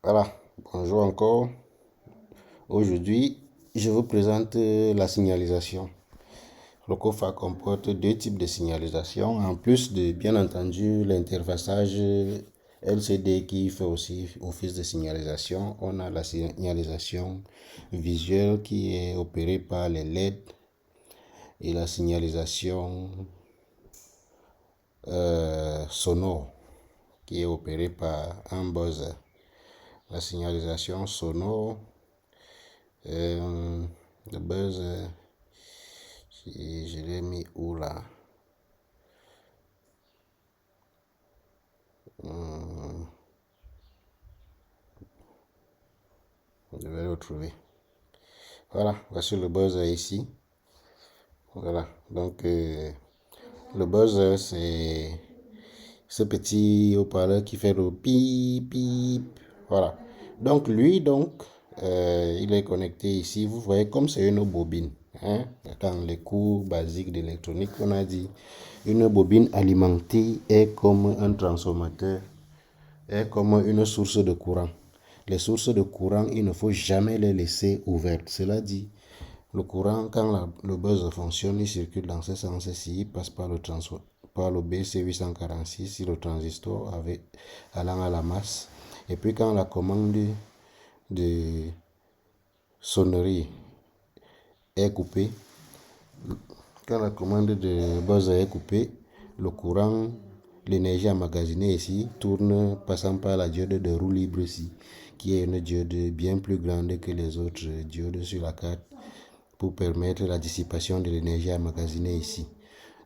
Voilà, bonjour encore. Aujourd'hui, je vous présente la signalisation. Le COFA comporte deux types de signalisation, en plus de, bien entendu, l'interfaçage LCD qui fait aussi office de signalisation. On a la signalisation visuelle qui est opérée par les LED et la signalisation sonore qui est opérée par un buzzer. La signalisation sonore, le buzzer, je l'ai mis où là? Je vais le retrouver. Voilà, voici le buzzer ici. Voilà, donc le buzzer c'est ce petit haut-parleur qui fait le pip pip. Voilà. Donc lui, il est connecté ici. Vous voyez comme c'est une bobine. Hein? Dans les cours basiques d'électronique, on a dit une bobine alimentée est comme un transformateur, est comme une source de courant. Les sources de courant, il ne faut jamais les laisser ouvertes. Cela dit, le courant, quand le buzzer fonctionne, il circule dans ce sens-ci, il passe par le BC846, si le transistor allant à la masse. Et puis quand la commande de sonnerie est coupée, quand la commande de buzzer est coupée, le courant, l'énergie emmagasinée ici tourne passant par la diode de roue libre ici, qui est une diode bien plus grande que les autres diodes sur la carte, pour permettre la dissipation de l'énergie emmagasinée ici.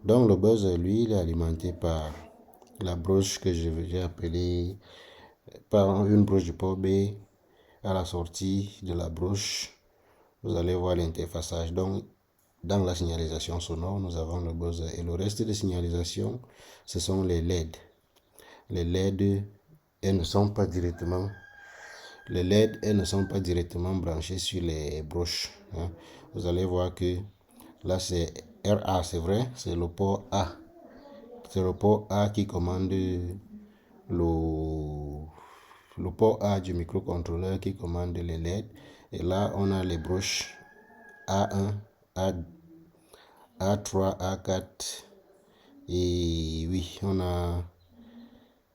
Donc le buzzer, lui, il est alimenté par la broche que j'ai appelée par une broche de port B. À la sortie de la broche, vous allez voir l'interfaçage. Donc dans la signalisation sonore, nous avons le buzzer et le reste de signalisation, ce sont les LED. Les LED, elles ne sont pas directement branchées sur les broches. Hein. Vous allez voir que là c'est RA, c'est vrai, c'est le port A. C'est le port A qui commande le port A du microcontrôleur qui commande les LED. Et là, on a les broches A1, A3, A4. Et oui, on a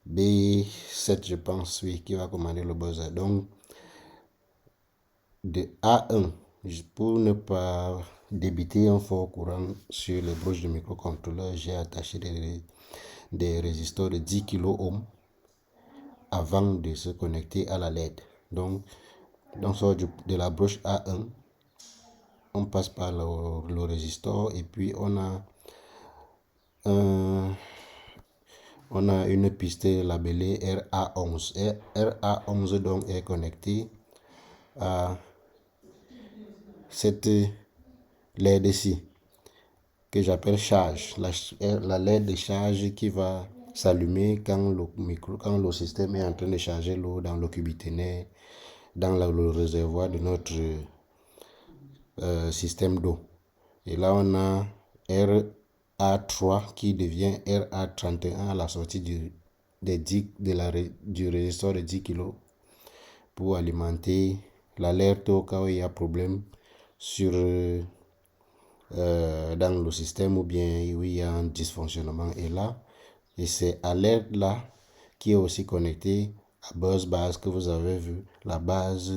B7, je pense, oui, qui va commander le buzzer. Donc, de A1, pour ne pas débiter un fort courant sur les broches du microcontrôleur, j'ai attaché des résistors de 10 kΩ avant de se connecter à la LED. Donc de la broche A1, on passe par le résistor et puis on a une piste labellée RA11. RA11 donc est connectée à cette LED ici que j'appelle charge, la LED de charge qui va s'allumer quand le système est en train de charger l'eau dans le cubiténaire, dans le réservoir de notre système d'eau. Et là, on a RA3 qui devient RA31 à la sortie du résistor de 10 kg pour alimenter l'alerte au cas où il y a problème dans le système ou bien où il y a un dysfonctionnement. Et c'est alerte là qui est aussi connecté à base que vous avez vu, la base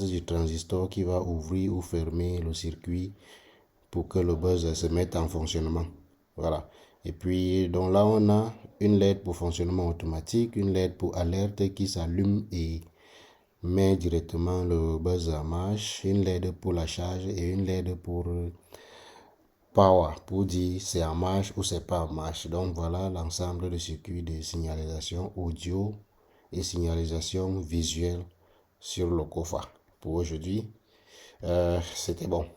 du transistor qui va ouvrir ou fermer le circuit pour que le buzzer se mette en fonctionnement. Voilà. Et puis, donc là, on a une LED pour fonctionnement automatique, une LED pour alerte qui s'allume et met directement le buzzer en marche, une LED pour la charge et une LED pour power, pour dire c'est en marche ou c'est pas en marche. Donc voilà l'ensemble de circuits de signalisation audio et signalisation visuelle sur le COFA. Pour aujourd'hui, c'était bon.